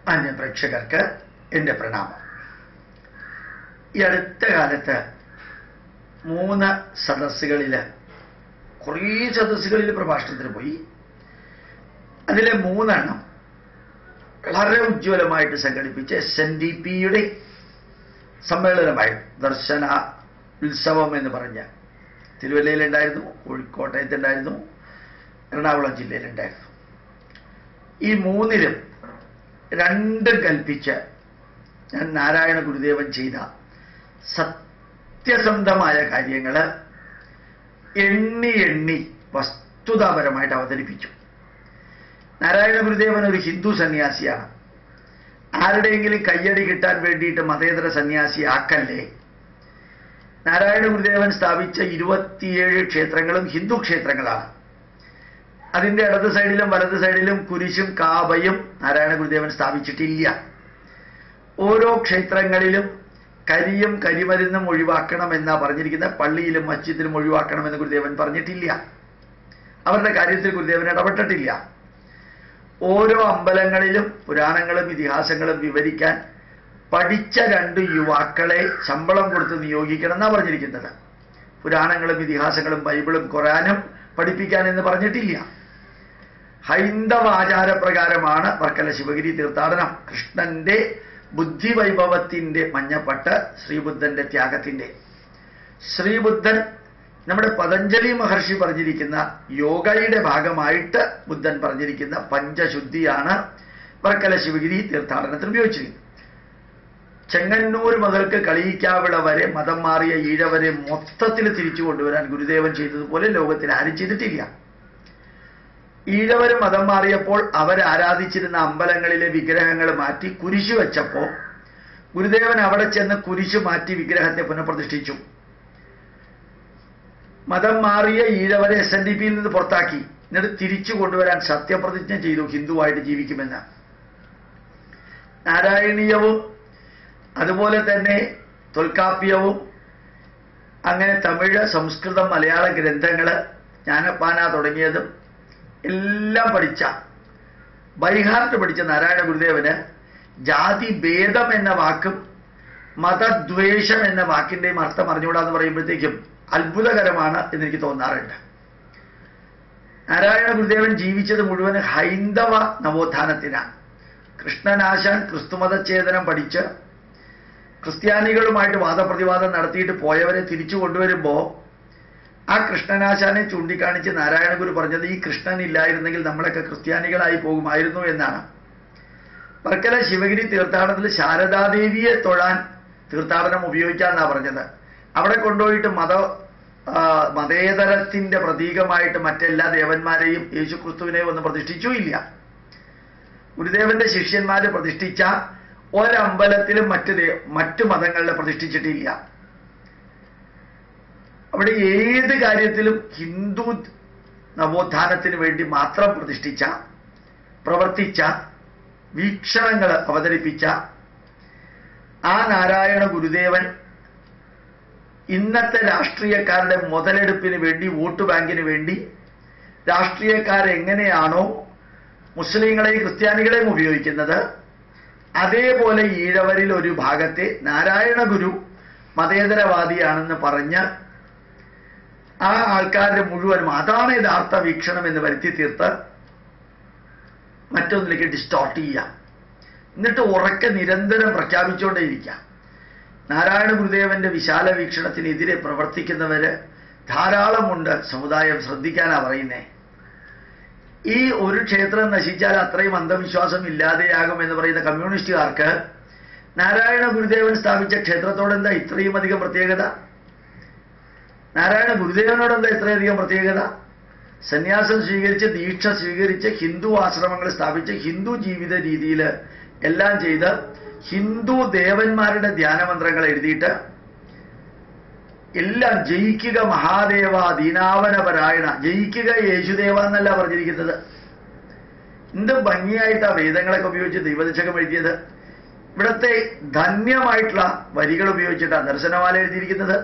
മാന്യ പ്രേക്ഷകർക്ക് എൻ്റെ പ്രണാമം. ഈ അടുത്ത കാലത്ത് 3 സദസ്സുകളിൽ കുറേ സദസ്സുകളിൽ പ്രഭാഷണത്തിന് പോയി. അതിലെ 3 വളരെ ഉജ്ജ്വലമായിട്ട് സംഘടിപ്പിച്ച SNDP-യുടെ സമ്മേളനമായി ദർശന ഉത്സവം എന്ന് പറഞ്ഞ തിരുവല്ലയിലുണ്ടായിരുന്നു, കോട്ടയത്തുണ്ടായിരുന്നു, എറണാകുളം ജില്ലയിലുണ്ടായിരുന്നു. ഈ 3ലും 2 കൽപ്പിച്ച് ഞാൻ നാരായണ ഗുരുദേവൻ ചെയ്ത സത്യസന്ധമായ കാര്യങ്ങൾ എണ്ണി വസ്തുതാപരമായിട്ട് അവതരിപ്പിച്ചു. നാരായണ ഗുരുദേവൻ ഒരു ഹിന്ദു സന്യാസിയാണ്. ആരുടെയെങ്കിലും കയ്യടി കിട്ടാൻ വേണ്ടിയിട്ട് മതേതര സന്യാസി ആക്കല്ലേ. നാരായണ ഗുരുദേവൻ സ്ഥാപിച്ച 27 ക്ഷേത്രങ്ങളും ഹിന്ദു ക്ഷേത്രങ്ങളാണ്. അതിൻ്റെ ഇടത് സൈഡിലും വലത് സൈഡിലും കുരിശും കാബയും നാരായണ ഗുരുദേവൻ സ്ഥാപിച്ചിട്ടില്ല. ഓരോ ക്ഷേത്രങ്ങളിലും കരിയും കരിമരുന്നും ഒഴിവാക്കണം എന്നാ പറഞ്ഞിരിക്കുന്നത്. പള്ളിയിലും മസ്ജിദിലും ഒഴിവാക്കണമെന്ന് ഗുരുദേവൻ പറഞ്ഞിട്ടില്ല. അവരുടെ കാര്യത്തിൽ ഗുരുദേവൻ ഇടപെട്ടിട്ടില്ല. ഓരോ അമ്പലങ്ങളിലും പുരാണങ്ങളും ഇതിഹാസങ്ങളും വിവരിക്കാൻ പഠിച്ച 2 യുവാക്കളെ ശമ്പളം കൊടുത്ത് നിയോഗിക്കണം എന്നാണ് പറഞ്ഞിരിക്കുന്നത്. പുരാണങ്ങളും ഇതിഹാസങ്ങളും ബൈബിളും ഖുറാനും പഠിപ്പിക്കാൻ എന്ന് പറഞ്ഞിട്ടില്ല. ഹൈന്ദവ ആചാരപ്രകാരമാണ് വർക്കല ശിവഗിരി തീർത്ഥാടനം. കൃഷ്ണന്റെ ബുദ്ധിവൈഭവത്തിൻ്റെ മഞ്ഞപ്പട്ട്, ശ്രീബുദ്ധന്റെ ത്യാഗത്തിൻ്റെ. ശ്രീബുദ്ധൻ നമ്മുടെ പതഞ്ജലി മഹർഷി പറഞ്ഞിരിക്കുന്ന യോഗയുടെ ഭാഗമായിട്ട് ബുദ്ധൻ പറഞ്ഞിരിക്കുന്ന പഞ്ചശുദ്ധിയാണ് വർക്കല ശിവഗിരി തീർത്ഥാടനത്തിന് ഉപയോഗിച്ചിരിക്കുന്നത്. ചെങ്ങന്നൂർ മുതൽക്ക് കളിയിക്കാവിള വരെ മതം മാറിയ ഈഴവരെ മൊത്തത്തിൽ തിരിച്ചു കൊണ്ടുവരാൻ ഗുരുദേവൻ ചെയ്തതുപോലെ ലോകത്തിൽ ആരും ചെയ്തിട്ടില്ല. ഈഴവർ മതം മാറിയപ്പോൾ അവരാരാധിച്ചിരുന്ന അമ്പലങ്ങളിലെ വിഗ്രഹങ്ങൾ മാറ്റി കുരിശു വെച്ചപ്പോൾ ഗുരുദേവൻ അവിടെ ചെന്ന് കുരിശു മാറ്റി വിഗ്രഹത്തെ പുനഃപ്രതിഷ്ഠിച്ചു. മതം മാറിയ ഈഴവരെ SNDP-യിൽ നിന്ന് പുറത്താക്കി. എന്നിട്ട് തിരിച്ചു കൊണ്ടുവരാൻ സത്യപ്രതിജ്ഞ ചെയ്തു ഹിന്ദുവായിട്ട് ജീവിക്കുമെന്ന്. നാരായണീയവും അതുപോലെ തന്നെ തൊൽക്കാപ്യവും അങ്ങനെ തമിഴ്, സംസ്കൃതം, മലയാള ഗ്രന്ഥങ്ങൾ, ജ്ഞാനപ്പാന തുടങ്ങിയതും എല്ലാം പഠിച്ച ബൈഹാർട്ട് പഠിച്ച നാരായണ ഗുരുദേവന് ജാതി ഭേദം എന്ന വാക്കും മതദ്വേഷം എന്ന വാക്കിൻ്റെയും അർത്ഥം അറിഞ്ഞുകൂടാന്ന് പറയുമ്പോഴത്തേക്കും അത്ഭുതകരമാണ് എന്നെനിക്ക് തോന്നാറുണ്ട്. നാരായണ ഗുരുദേവൻ ജീവിച്ചത് മുഴുവൻ ഹൈന്ദവ നവോത്ഥാനത്തിനാണ്. കൃഷ്ണനാശാൻ ക്രിസ്തുമതച്ഛേദനം പഠിച്ച് ക്രിസ്ത്യാനികളുമായിട്ട് വാദപ്രതിവാദം നടത്തിയിട്ട് പോയവരെ തിരിച്ചു കൊണ്ടുവരുമ്പോൾ ആ കൃഷ്ണനാശാനെ ചൂണ്ടിക്കാണിച്ച് നാരായണ ഗുരു പറഞ്ഞത് ഈ കൃഷ്ണൻ ഇല്ലായിരുന്നെങ്കിൽ നമ്മളൊക്കെ ക്രിസ്ത്യാനികളായി പോകുമായിരുന്നു എന്നാണ്. വർക്കല ശിവഗിരി തീർത്ഥാടനത്തിൽ ശാരദാദേവിയെ തൊഴാൻ തീർത്ഥാടനം ഉപയോഗിക്കാമെന്നാണ് പറഞ്ഞത്. അവിടെ കൊണ്ടുപോയിട്ട് മതേതരത്തിൻ്റെ പ്രതീകമായിട്ട് മറ്റെല്ലാ ദേവന്മാരെയും യേശുക്രിസ്തുവിനെയും ഒന്നും പ്രതിഷ്ഠിച്ചുമില്ല. ഗുരുദേവന്റെ ശിഷ്യന്മാർ പ്രതിഷ്ഠിച്ച ഒരമ്പലത്തിലും മറ്റു മതങ്ങളെ പ്രതിഷ്ഠിച്ചിട്ടില്ല. അവിടെ ഏത് കാര്യത്തിലും ഹിന്ദു നവോത്ഥാനത്തിന് വേണ്ടി മാത്രം പ്രവർത്തിച്ച വീക്ഷണങ്ങൾ അവതരിപ്പിച്ച ആ നാരായണ ഗുരുദേവൻ ഇന്നത്തെ രാഷ്ട്രീയക്കാരുടെ മുതലെടുപ്പിന് വേണ്ടി, വോട്ട് ബാങ്കിന് വേണ്ടി രാഷ്ട്രീയക്കാരെങ്ങനെയാണോ മുസ്ലിങ്ങളെയും ക്രിസ്ത്യാനികളെയും ഉപയോഗിക്കുന്നത്, അതേപോലെ ഈഴവരിൽ ഒരു ഭാഗത്തെ നാരായണ ഗുരു മതേതരവാദിയാണെന്ന് പറഞ്ഞ് ആ ആൾക്കാരുടെ മുഴുവനും അതാണ് യഥാർത്ഥ വീക്ഷണം എന്ന് വരുത്തി തീർത്ത് മറ്റൊന്നിലേക്ക് ഡിസ്റ്റോർട്ട് ചെയ്യാം. എന്നിട്ട് ഉറക്കെ നിരന്തരം പ്രഖ്യാപിച്ചുകൊണ്ടേയിരിക്കാം. നാരായണ ഗുരുദേവന്റെ വിശാല വീക്ഷണത്തിനെതിരെ പ്രവർത്തിക്കുന്നവര് ധാരാളമുണ്ട്. സമുദായം ശ്രദ്ധിക്കാനാ പറയുന്നേ. ഈ ഒരു ക്ഷേത്രം നശിച്ചാൽ അത്രയും അന്ധവിശ്വാസം ഇല്ലാതെയാകും എന്ന് പറയുന്ന കമ്മ്യൂണിസ്റ്റുകാർക്ക് നാരായണ ഗുരുദേവൻ സ്ഥാപിച്ച ക്ഷേത്രത്തോട് എന്താ ഇത്രയും അധികം പ്രത്യേകത? നാരായണ ഗുരുദേവനോട് എന്താ ഇത്രയധികം പ്രത്യേകത? സന്യാസം സ്വീകരിച്ച്, ദീക്ഷ സ്വീകരിച്ച്, ഹിന്ദു ആശ്രമങ്ങൾ സ്ഥാപിച്ച്, ഹിന്ദു ജീവിത രീതിയിൽ എല്ലാം ചെയ്ത് ഹിന്ദു ദേവന്മാരുടെ ധ്യാനമന്ത്രങ്ങൾ എഴുതിയിട്ട് എല്ലാം ജയിക്കുക മഹാദേവ ദീനാവനപരായണ, ജയിക്കുക യേശുദേവ എന്നല്ല പറഞ്ഞിരിക്കുന്നത്. എന്ത് ഭംഗിയായിട്ടാ വേദങ്ങളൊക്കെ ഉപയോഗിച്ച് ദൈവദശകം എഴുതിയത്. ഇവിടത്തെ ധന്യമായിട്ടുള്ള വരികൾ ഉപയോഗിച്ചിട്ടാണ് ദർശനമാല എഴുതിയിരിക്കുന്നത്.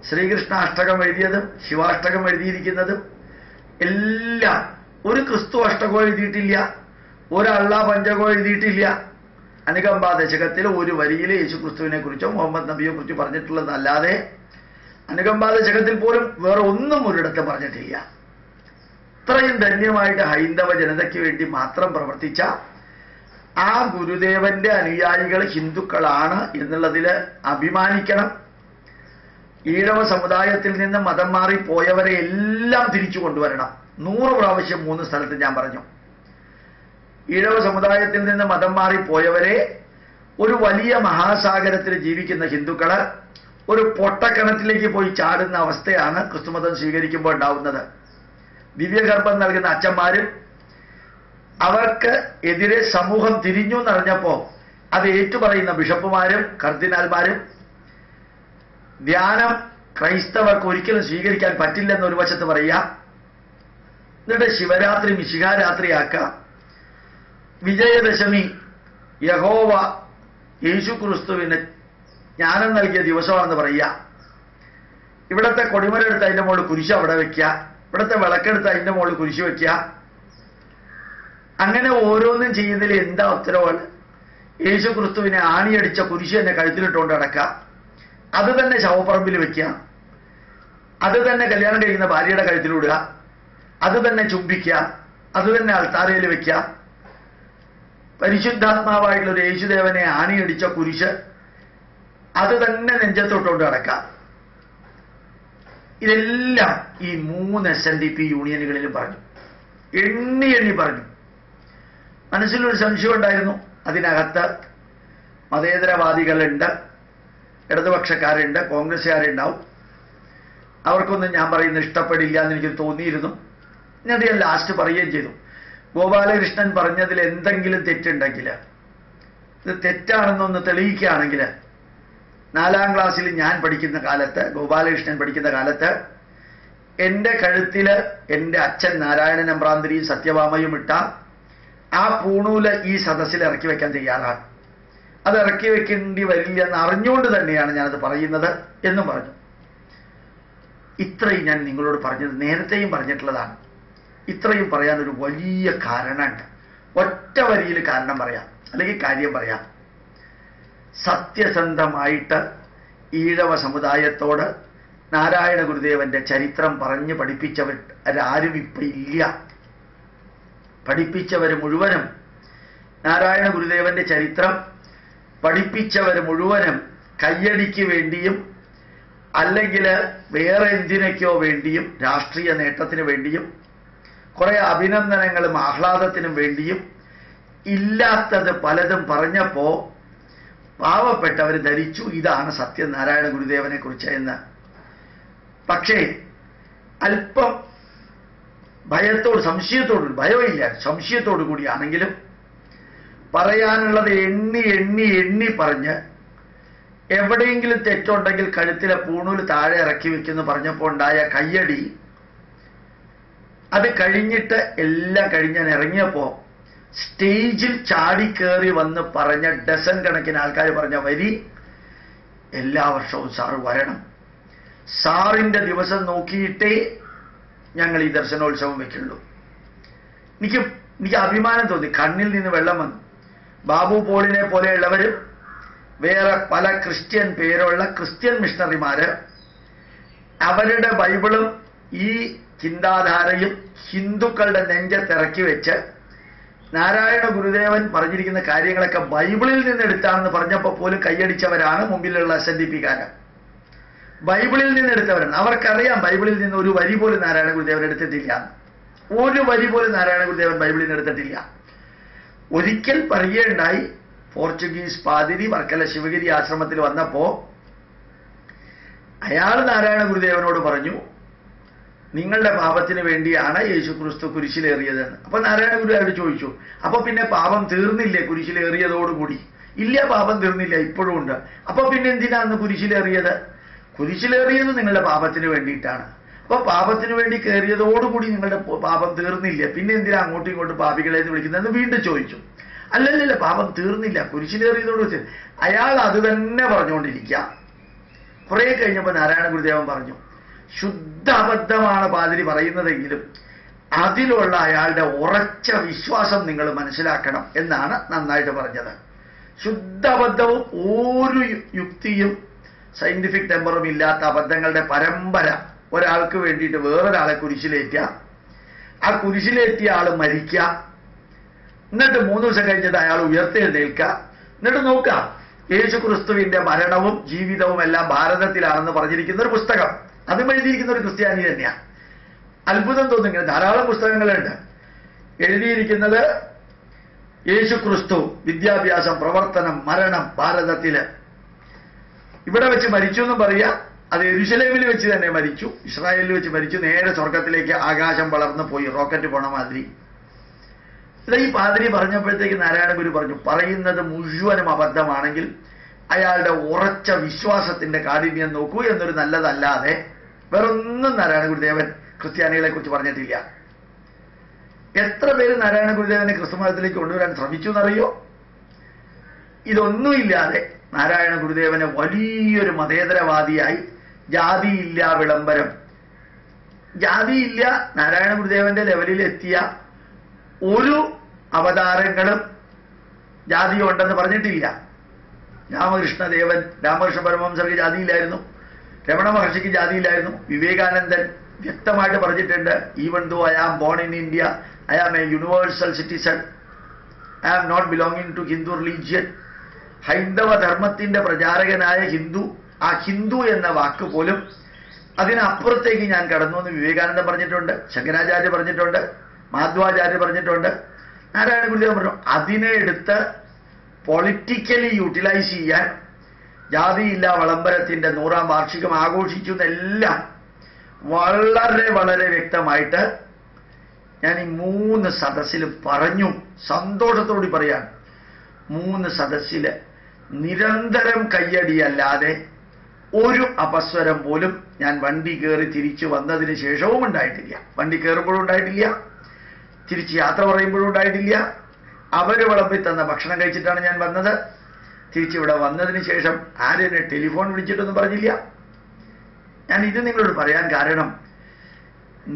ശ്രീകൃഷ്ണാഷ്ടകം എഴുതിയതും ശിവാഷ്ടകം എഴുതിയിരിക്കുന്നതും എല്ലാം. ഒരു ക്രിസ്തു അഷ്ടകോ എഴുതിയിട്ടില്ല, ഒരു അള്ളാ പഞ്ചകോ എഴുതിയിട്ടില്ല. അനുകമ്പാ ദശകത്തിൽ ഒരു വരിയിൽ യേശുക്രിസ്തുവിനെ കുറിച്ചോ മുഹമ്മദ് നബിയെ കുറിച്ച് പറഞ്ഞിട്ടുള്ളതല്ലാതെ അനുകമ്പാ ദശകത്തിൽ പോലും വേറെ ഒന്നും ഒരിടത്ത് പറഞ്ഞിട്ടില്ല. ഇത്രയും ധന്യമായിട്ട് ഹൈന്ദവ ജനതയ്ക്ക് വേണ്ടി മാത്രം പ്രവർത്തിച്ച ആ ഗുരുദേവന്റെ അനുയായികൾ ഹിന്ദുക്കളാണ് എന്നുള്ളതിൽ അഭിമാനിക്കണം. ഈഴവ സമുദായത്തിൽ നിന്ന് മതം മാറി പോയവരെ എല്ലാം തിരിച്ചു കൊണ്ടുവരണം. 100 പ്രാവശ്യം 3 സ്ഥലത്ത് ഞാൻ പറഞ്ഞു. ഈഴവ സമുദായത്തിൽ നിന്ന് മതം മാറി പോയവരെ ഒരു വലിയ മഹാസാഗരത്തിൽ ജീവിക്കുന്ന ഹിന്ദുക്കള് ഒരു പൊട്ടക്കിണറ്റിലേക്ക് പോയി ചാടുന്ന അവസ്ഥയാണ് ക്രിസ്തുമതം സ്വീകരിക്കുമ്പോൾ ഉണ്ടാവുന്നത്. ദിവ്യഗർഭം നൽകുന്ന അച്ഛന്മാരും അവർക്ക് എതിരെ സമൂഹം തിരിഞ്ഞു എന്നറിഞ്ഞപ്പോ അത് ഏറ്റുപറയുന്ന ബിഷപ്പുമാരും കർദിനാൽമാരും ധ്യാനം ക്രൈസ്തവർക്ക് ഒരിക്കലും സ്വീകരിക്കാൻ പറ്റില്ലെന്ന് ഒരു വശത്ത് പറയുക, എന്നിട്ട് ശിവരാത്രി മിശിഹാരാത്രിയാക്കുക, വിജയദശമി യഹോവ യേശുക്രിസ്തുവിന് ജ്ഞാനം നൽകിയ ദിവസമാണെന്ന് പറയുക, ഇവിടത്തെ കൊടിമരെടുത്ത് അതിൻ്റെ മുകളിൽ കുരിശ് അവിടെ വെക്കുക, ഇവിടുത്തെ വിളക്കെടുത്ത് അതിൻ്റെ മുകളിൽ കുരിശ് വെക്കുക. അങ്ങനെ ഓരോന്നും ചെയ്യുന്നതിൽ എന്താ ഉത്തരവാണ്? യേശുക്രിസ്തുവിനെ ആണിയടിച്ച കുരിശ് തന്നെ കഴുത്തിലിട്ടുകൊണ്ട് നടക്കുക, അത് തന്നെ ശവപ്പറമ്പിൽ വെക്കുക, അത് തന്നെ കല്യാണം കഴിക്കുന്ന ഭാര്യയുടെ കഴുത്തിലിടുക, അത് തന്നെ ചുംബിക്കുക, അത് തന്നെ അൾത്താരയിൽ വെക്കുക. പരിശുദ്ധാത്മാവായിട്ടുള്ള ഒരു യേശുദേവനെ ആണിയടിച്ച കുരിശ് അത് തന്നെ നെഞ്ചത്തോട്ടുകൊണ്ട് നടക്കുക. ഇതെല്ലാം ഈ 3 SNDP യൂണിയനുകളിലും പറഞ്ഞു, എണ്ണി പറഞ്ഞു. മനസ്സിലൊരു സംശയം ഉണ്ടായിരുന്നു. അതിനകത്ത് മതേതരവാദികളുണ്ട്, ഇടതുപക്ഷക്കാരുണ്ട്, കോൺഗ്രസ്സുകാരുണ്ടാവും. അവർക്കൊന്നും ഞാൻ പറയുന്നത് ഇഷ്ടപ്പെടില്ല എന്ന് എനിക്ക് തോന്നിയിരുന്നു. എന്നിട്ട് ഞാൻ ലാസ്റ്റ് പറയുകയും ചെയ്തു, ഗോപാലകൃഷ്ണൻ പറഞ്ഞതിൽ എന്തെങ്കിലും തെറ്റുണ്ടെങ്കിൽ, ഇത് തെറ്റാണെന്നൊന്ന് തെളിയിക്കുകയാണെങ്കിൽ, 4ാം ക്ലാസ്സിൽ ഞാൻ പഠിക്കുന്ന കാലത്ത്, ഗോപാലകൃഷ്ണൻ പഠിക്കുന്ന കാലത്ത് എൻ്റെ കഴുത്തിൽ എൻ്റെ അച്ഛൻ നാരായണൻ നമ്പ്രാന്തിരിയും സത്യഭാമയും ഇട്ട ആ പൂണൂല് ഈ സദസ്സിൽ ഇറക്കി വെക്കാൻ തയ്യാറാണ്. അത് ഇറക്കി വെക്കേണ്ടി വരില്ല എന്ന് അറിഞ്ഞുകൊണ്ട് തന്നെയാണ് ഞാനത് പറയുന്നത് എന്നും പറഞ്ഞു. ഇത്രയും ഞാൻ നിങ്ങളോട് പറഞ്ഞത് നേരത്തെയും പറഞ്ഞിട്ടുള്ളതാണ്. ഇത്രയും പറയാൻ ഒരു വലിയ കാരണമുണ്ട്. ഒറ്റ വരിയിൽ കാരണം പറയാം, അല്ലെങ്കിൽ കാര്യം പറയാം. സത്യസന്ധമായിട്ട് ഈഴവ സമുദായത്തോട് നാരായണ ഗുരുദേവന്റെ ചരിത്രം പറഞ്ഞ് പഠിപ്പിച്ചവരാരും ഇപ്പം ഇല്ല. പഠിപ്പിച്ചവർ മുഴുവനും, നാരായണ ഗുരുദേവന്റെ ചരിത്രം പഠിപ്പിച്ചവർ മുഴുവനും കയ്യടിക്ക് വേണ്ടിയും അല്ലെങ്കിൽ വേറെ എന്തിനൊക്കെയോ വേണ്ടിയും, രാഷ്ട്രീയ നേട്ടത്തിന് വേണ്ടിയും, കുറെ അഭിനന്ദനങ്ങളും ആഹ്ലാദത്തിനും വേണ്ടിയും ഇല്ലാത്തത് പലതും പറഞ്ഞപ്പോ പാവപ്പെട്ടവർ ധരിച്ചു ഇതാണ് സത്യനാരായണ ഗുരുദേവനെ കുറിച്ച് എന്ന്. പക്ഷേ അല്പം ഭയത്തോട്, സംശയത്തോട്, ഭയമില്ല, സംശയത്തോടു കൂടിയാണെങ്കിലും പറയാനുള്ളത് എണ്ണി പറഞ്ഞ് എവിടെയെങ്കിലും തെറ്റുണ്ടെങ്കിൽ കഴുത്തിലെ പൂണൂല് താഴെ ഇറക്കി വെക്കുന്നു പറഞ്ഞപ്പോൾ ഉണ്ടായ കയ്യടി, അത് കഴിഞ്ഞിട്ട് എല്ലാം കഴിഞ്ഞാൽ ഇറങ്ങിയപ്പോ സ്റ്റേജിൽ ചാടിക്കേറി വന്ന് പറഞ്ഞ ഡസൻ കണക്കിന് ആൾക്കാർ പറഞ്ഞ വരി, എല്ലാ വർഷവും സാറ് വരണം, സാറിന്റെ ദിവസം നോക്കിയിട്ടേ ഞങ്ങൾ ഈ ദർശനോത്സവം വെക്കുള്ളൂ. എനിക്ക് അഭിമാനം തോന്നി, കണ്ണിൽ നിന്ന് വെള്ളം വന്നു. ബാബു പോളിനെ പോലെയുള്ളവരും വേറെ പല ക്രിസ്ത്യൻ പേരുള്ള ക്രിസ്ത്യൻ മിഷണറിമാര് അവരുടെ ബൈബിളും ഈ ചിന്താധാരയും ഹിന്ദുക്കളുടെ നെഞ്ചത്തിറക്കി വെച്ച് നാരായണ ഗുരുദേവൻ പറഞ്ഞിരിക്കുന്ന കാര്യങ്ങളൊക്കെ ബൈബിളിൽ നിന്ന് എടുത്താണെന്ന് പറഞ്ഞപ്പോൾ പോലും കൈയടിച്ചവരാണ് മുമ്പിലുള്ള SNDP-കാര്. ബൈബിളിൽ നിന്ന് എടുത്തവരാണ്. അവർക്കറിയാം ബൈബിളിൽ നിന്ന് ഒരു വരി പോലും നാരായണ ഗുരുദേവൻ എടുത്തിട്ടില്ല. ഒരു വരി പോലും നാരായണ ഗുരുദേവൻ ബൈബിളിൽ നിന്ന് എടുത്തിട്ടില്ല. ഒരിക്കൽ പറയുകയുണ്ടായി, പോർച്ചുഗീസ് പാതിരി വർക്കല ശിവഗിരി ആശ്രമത്തിൽ വന്നപ്പോ അയാൾ നാരായണ ഗുരുദേവനോട് പറഞ്ഞു, നിങ്ങളുടെ പാപത്തിന് വേണ്ടിയാണ് യേശുക്രിസ്തു കുരിശിലേറിയതെന്ന്. അപ്പൊ നാരായണ ഗുരുദേവനോട് ചോദിച്ചു, അപ്പൊ പിന്നെ പാപം തീർന്നില്ലേ കുരിശിലേറിയതോടുകൂടി? ഇല്ല, പാപം തീർന്നില്ല, ഇപ്പോഴും ഉണ്ട്. അപ്പൊ പിന്നെ എന്തിനാന്ന് കുരിശിലേറിയത്? കുരിശിലേറിയത് നിങ്ങളുടെ പാപത്തിന് വേണ്ടിയിട്ടാണ്. അപ്പൊ പാപത്തിന് വേണ്ടി കയറിയതോടുകൂടി നിങ്ങളുടെ പാപം തീർന്നില്ല, പിന്നെ എന്തിനാ അങ്ങോട്ടും ഇങ്ങോട്ടും പാപികളെ എന്ന് വിളിക്കുന്നതെന്ന് വീണ്ടും ചോദിച്ചു. അല്ലല്ല, പാപം തീർന്നില്ല, കുരിശിലേറിയതോട്. അയാൾ അത് തന്നെ പറഞ്ഞുകൊണ്ടിരിക്കുക. കുറെ കഴിഞ്ഞപ്പോൾ നാരായണ ഗുരുദേവൻ പറഞ്ഞു, ശുദ്ധ അബദ്ധമാണ് പാതിരി പറയുന്നതെങ്കിലും അതിലുള്ള അയാളുടെ ഉറച്ച വിശ്വാസം നിങ്ങൾ മനസ്സിലാക്കണം എന്നാണ് നന്നായിട്ട് പറഞ്ഞത്. ശുദ്ധ അബദ്ധവും ഒരു യുക്തിയും സയന്റിഫിക് ടെമ്പറും ഇല്ലാത്ത അബദ്ധങ്ങളുടെ പരമ്പര. ഒരാൾക്ക് വേണ്ടിയിട്ട് വേറൊരാളെ കുരിശിലേറ്റുക, ആ കുരിശിലേറ്റിയ ആൾ മരിക്കുക, എന്നിട്ട് 3 ദിവസം കഴിഞ്ഞിട്ട് അയാൾ ഉയർത്തെഴുന്നേൽക്കുക. എന്നിട്ട് നോക്കുക, യേശു ക്രിസ്തുവിന്റെ മരണവും ജീവിതവും എല്ലാം ഭാരതത്തിലാണെന്ന് പറഞ്ഞിരിക്കുന്ന ഒരു പുസ്തകം. അതും എഴുതിയിരിക്കുന്ന ഒരു ക്രിസ്ത്യാനി തന്നെയാണ്. അത്ഭുതം തോന്നുന്നത്. ധാരാളം പുസ്തകങ്ങളുണ്ട്. എഴുതിയിരിക്കുന്നത് യേശു ക്രിസ്തു, വിദ്യാഭ്യാസം, പ്രവർത്തനം, മരണം ഭാരതത്തില്. ഇവിടെ വെച്ച് മരിച്ചു എന്നും പറയാ. അത് യെരുശലേമിൽ വെച്ച് തന്നെ മരിച്ചു, ഇസ്രായേലിൽ വെച്ച് മരിച്ചു. നേരെ സ്വർഗത്തിലേക്ക് ആകാശം വളർന്നു പോയി, റോക്കറ്റ് പോണ മാതിരി. ഇത് ഈ പാതിരി പറഞ്ഞപ്പോഴത്തേക്ക് നാരായണ ഗുരു പറഞ്ഞു, പറയുന്നത് മുഴുവനും അബദ്ധമാണെങ്കിൽ അയാളുടെ ഉറച്ച വിശ്വാസത്തിന്റെ കാഠിന്യം നോക്കൂ എന്നൊരു നല്ലതല്ലാതെ വേറൊന്നും നാരായണ ഗുരുദേവൻ ക്രിസ്ത്യാനികളെ കുറിച്ച് പറഞ്ഞിട്ടില്ല. എത്ര പേര് നാരായണ ഗുരുദേവനെ ക്രിസ്തുമതത്തിലേക്ക് കൊണ്ടുവരാൻ ശ്രമിച്ചു എന്നറിയോ? ഇതൊന്നുമില്ലാതെ നാരായണ ഗുരുദേവനെ വലിയൊരു മതേതരവാദിയായി, ജാതിയില്ല വിളംബരം, ജാതിയില്ല, നാരായണ ഗുരുദേവന്റെ ലെവലിൽ എത്തിയ ഒരു അവതാരങ്ങളും ജാതി ഉണ്ടെന്ന് പറഞ്ഞിട്ടില്ല. രാമകൃഷ്ണദേവൻ, രാമകൃഷ്ണ പരമഹംസർക്ക് ജാതിയില്ലായിരുന്നു, രമണ മഹർഷിക്ക് ജാതിയില്ലായിരുന്നു. വിവേകാനന്ദൻ വ്യക്തമായിട്ട് പറഞ്ഞിട്ടുണ്ട്, even though I am born in India, I am a universal citizen, I am not belonging to Hindu religion. ഹൈന്ദവ ധർമ്മത്തിന്റെ പ്രചാരകനായ ഹിന്ദു, ആ ഹിന്ദു എന്ന വാക്ക് പോലും അതിനപ്പുറത്തേക്ക് ഞാൻ കടന്നു എന്ന് വിവേകാനന്ദൻ പറഞ്ഞിട്ടുണ്ട്, ശങ്കരാചാര്യ പറഞ്ഞിട്ടുണ്ട്, മാധ്വാചാര്യ പറഞ്ഞിട്ടുണ്ട്. നാരായണ ഗുരുദേവൻ പറഞ്ഞു, അതിനെ എടുത്ത് പൊളിറ്റിക്കലി യൂട്ടിലൈസ് ചെയ്യാൻ ജാതിയില്ല വിളംബരത്തിന്റെ 100ാം വാർഷികം ആഘോഷിച്ചു എന്നെല്ലാം വളരെ വളരെ വ്യക്തമായിട്ട് ഞാൻ ഈ 3 സദസ്സിൽ പറഞ്ഞു. സന്തോഷത്തോടെ പറയാൻ, 3 സദസ്സിൽ നിരന്തരം കയ്യടിയല്ലാതെ ഒരു അപസ്വരം പോലും ഞാൻ വണ്ടി കയറി തിരിച്ചു വന്നതിന് ശേഷവും ഉണ്ടായിട്ടില്ല. വണ്ടി കയറുമ്പോഴും ഉണ്ടായിട്ടില്ല, തിരിച്ച് യാത്ര പറയുമ്പോഴും ഉണ്ടായിട്ടില്ല. അവര് വിളമ്പി തന്ന ഭക്ഷണം കഴിച്ചിട്ടാണ് ഞാൻ വന്നത്. തിരിച്ചിവിടെ വന്നതിന് ശേഷം ആരെന്നെ ടെലിഫോൺ വിളിച്ചിട്ടൊന്നും പറഞ്ഞില്ല. ഞാൻ ഇത് നിങ്ങളോട് പറയാൻ കാരണം,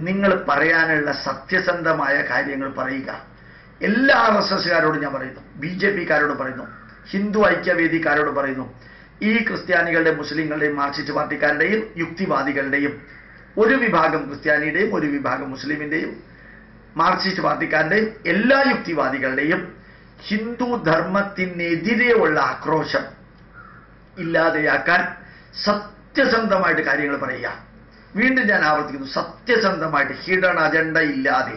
നിങ്ങൾ പറയാനുള്ള സത്യസന്ധമായ കാര്യങ്ങൾ പറയുക. എല്ലാ RSSകാരോടും ഞാൻ പറയുന്നു, BJPക്കാരോട് പറയുന്നു, ഹിന്ദു ഐക്യവേദിക്കാരോട് പറയുന്നു, ഈ ക്രിസ്ത്യാനികളുടെ, മുസ്ലിങ്ങളുടെയും, മാർക്സിസ്റ്റ് പാർട്ടിക്കാരുടെയും, യുക്തിവാദികളുടെയും, ഒരു വിഭാഗം ക്രിസ്ത്യാനിയുടെയും ഒരു വിഭാഗം മുസ്ലിമിന്റെയും മാർക്സിസ്റ്റ് പാർട്ടിക്കാരുടെയും എല്ലാ യുക്തിവാദികളുടെയും ഹിന്ദു ധർമ്മത്തിനെതിരെയുള്ള ആക്രോശം ഇല്ലാതെയാക്കാൻ സത്യസന്ധമായിട്ട് കാര്യങ്ങൾ പറയുക. വീണ്ടും ഞാൻ ആവർത്തിക്കുന്നു, സത്യസന്ധമായിട്ട്, ഹിഡൻ അജണ്ട ഇല്ലാതെ.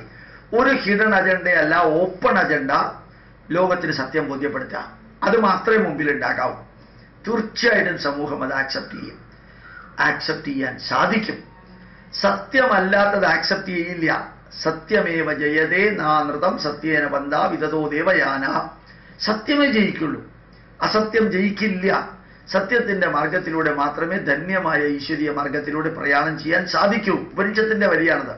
ഒരു ഹിഡൻ അജണ്ടയല്ല, ഓപ്പൺ അജണ്ട. ലോകത്തിന് സത്യം ബോധ്യപ്പെടുത്തുക, അത് മാത്രമേ മുമ്പിൽ ഉണ്ടാകാവൂ. തീർച്ചയായിട്ടും സമൂഹം അത് ആക്സെപ്റ്റ് ചെയ്യാൻ സാധിക്കും. സത്യമല്ലാത്തത് ആക്സെപ്റ്റ് ചെയ്യില്ല. സത്യമേവ ജയതേ നാനൃതം സത്യേന ബന്ധാ വിതതോ ദേവയാന. സത്യമേ ജയിക്കുള്ളൂ, അസത്യം ജയിക്കില്ല. സത്യത്തിന്റെ മാർഗത്തിലൂടെ മാത്രമേ ധന്യമായ ഈശ്വരീയ മാർഗത്തിലൂടെ പ്രയാണം ചെയ്യാൻ സാധിക്കൂ. ഉപനിഷത്തിന്റെ വരിയാണത്.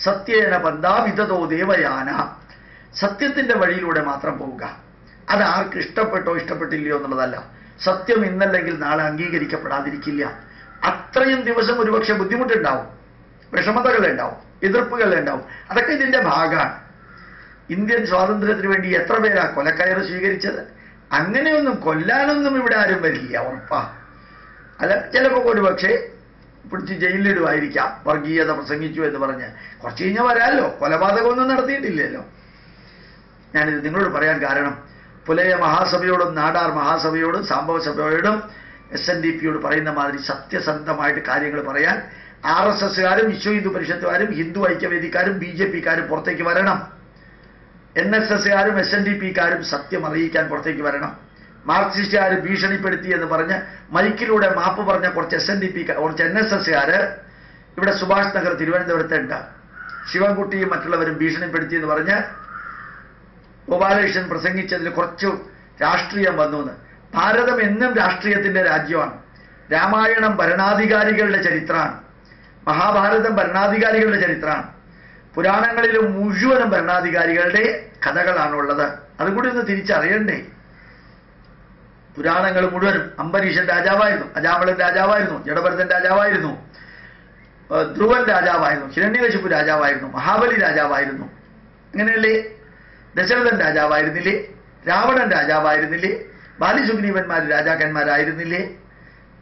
സത്യേന ബന്ധാ വിതതോ ദേവയാന. സത്യത്തിന്റെ വഴിയിലൂടെ മാത്രം പോവുക. അത് ആർക്ക് ഇഷ്ടപ്പെട്ടോ ഇഷ്ടപ്പെട്ടില്ലയോ എന്നുള്ളതല്ല. സത്യം ഇന്നല്ലെങ്കിൽ നാളെ അംഗീകരിക്കപ്പെടാതിരിക്കില്ല. അത്രയും ദിവസം ഒരുപക്ഷെ ബുദ്ധിമുട്ടുണ്ടാവും, വിഷമതകളുണ്ടാവും, എതിർപ്പുകളുണ്ടാവും. അതൊക്കെ ഇതിന്റെ ഭാഗമാണ്. ഇന്ത്യൻ സ്വാതന്ത്ര്യത്തിന് വേണ്ടി എത്ര പേരാ കൊലക്കയറ് സ്വീകരിച്ചത്? അങ്ങനെയൊന്നും കൊല്ലാനൊന്നും ഇവിടെ ആരും വരില്ല, ഉറപ്പാ. അല്ല, ചിലപ്പോൾ ഒരുപക്ഷെ പിടിച്ച് ജയിലിലിടുമായിരിക്കാം, വർഗീയത പ്രസംഗിച്ചു എന്ന് പറഞ്ഞ്. കുറച്ച് കഴിഞ്ഞാൽ വരാമല്ലോ, കൊലപാതകമൊന്നും നടത്തിയിട്ടില്ലല്ലോ. ഞാനിത് നിങ്ങളോട് പറയാൻ കാരണം, പുലയ മഹാസഭയോടും നാടാർ മഹാസഭയോടും സംഭവ സഭയോടും SNDPയോട് പറയുന്ന മാതിരി സത്യസന്ധമായിട്ട് കാര്യങ്ങൾ പറയാൻ RSSകാരും വിശ്വ ഹിന്ദു പരിഷത്തുകാരും ഹിന്ദു ഐക്യവേദിക്കാരും BJPക്കാരും പുറത്തേക്ക് വരണം. NSSകാരും SNDPക്കാരും സത്യം അറിയിക്കാൻ പുറത്തേക്ക് വരണം. മാർക്സിസ്റ്റുകാർ ഭീഷണിപ്പെടുത്തി എന്ന് പറഞ്ഞ് മൈക്കിലൂടെ മാപ്പ് പറഞ്ഞ കുറച്ച് SNDP, കുറച്ച് NSSകാര് ഇവിടെ സുഭാഷ് നഗർ തിരുവനന്തപുരത്തുണ്ട്. ശിവൻകുട്ടിയും മറ്റുള്ളവരും ഭീഷണിപ്പെടുത്തി എന്ന് പറഞ്ഞ് ഗോപാലകൃഷ്ണൻ പ്രസംഗിച്ചതിൽ കുറച്ച് രാഷ്ട്രീയം വന്നു. ഭാരതം എന്നും രാഷ്ട്രീയത്തിന്റെ രാജ്യമാണ്. രാമായണം ഭരണാധികാരികളുടെ ചരിത്രമാണ്, മഹാഭാരതം ഭരണാധികാരികളുടെ ചരിത്രമാണ്. പുരാണങ്ങളിലും മുഴുവനും ഭരണാധികാരികളുടെ കഥകളാണുള്ളത്. അതുകൂടി ഒന്ന് തിരിച്ചറിയണ്ടേ. പുരാണങ്ങൾ മുഴുവനും അംബരീഷൻ രാജാവായിരുന്നു, അജാമളൻ രാജാവായിരുന്നു, ജഡഭരതൻ രാജാവായിരുന്നു, ധ്രുവൻ രാജാവായിരുന്നു, ഹിരണ്യകശിപു രാജാവായിരുന്നു, മഹാബലി രാജാവായിരുന്നു, അങ്ങനെയല്ലേ? ദശരഥൻ രാജാവായിരുന്നില്ലേ? രാവണൻ രാജാവായിരുന്നില്ലേ? ബാലിസുഗ്രീവന്മാർ രാജാക്കന്മാരായിരുന്നില്ലേ?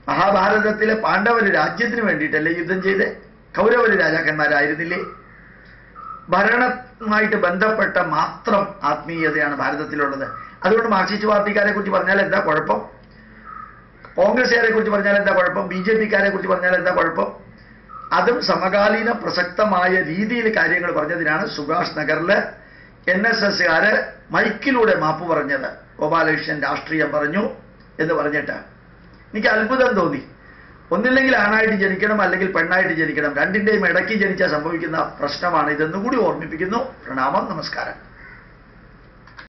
മഹാഭാരതത്തിലെ പാണ്ഡവര് രാജ്യത്തിന് വേണ്ടിയിട്ടല്ലേ യുദ്ധം ചെയ്ത്? കൗരവര് രാജാക്കന്മാരായിരുന്നില്ലേ? ഭരണവുമായിട്ട് ബന്ധപ്പെട്ട മാത്രം ആത്മീയതയാണ് ഭാരതത്തിലുള്ളത്. അതുകൊണ്ട് മാർക്സിസ്റ്റ് പാർട്ടിക്കാരെ കുറിച്ച് പറഞ്ഞാൽ എന്താ കുഴപ്പം? കോൺഗ്രസ്സുകാരെ കുറിച്ച് പറഞ്ഞാൽ എന്താ കുഴപ്പം? BJPക്കാരെ കുറിച്ച് പറഞ്ഞാൽ എന്താ കുഴപ്പം? അതും സമകാലീന പ്രസക്തമായ രീതിയിൽ കാര്യങ്ങൾ പറഞ്ഞതിനാണ് സുഭാഷ് നഗറില് NSSകാര് മൈക്കിലൂടെ മാപ്പ് പറഞ്ഞത്. ഗോപാലകൃഷ്ണൻ രാഷ്ട്രീയം പറഞ്ഞു എന്ന് പറഞ്ഞിട്ട് എനിക്ക് അത്ഭുതം തോന്നി. ഒന്നില്ലെങ്കിൽ ആണായിട്ട് ജനിക്കണം, അല്ലെങ്കിൽ പെണ്ണായിട്ട് ജനിക്കണം. രണ്ടിന്റെയും ഇടയ്ക്ക് ജനിച്ചാൽ സംഭവിക്കുന്ന പ്രശ്നമാണ് ഇതെന്നും കൂടി ഓർമ്മിപ്പിക്കുന്നു. പ്രണാമം, നമസ്കാരം.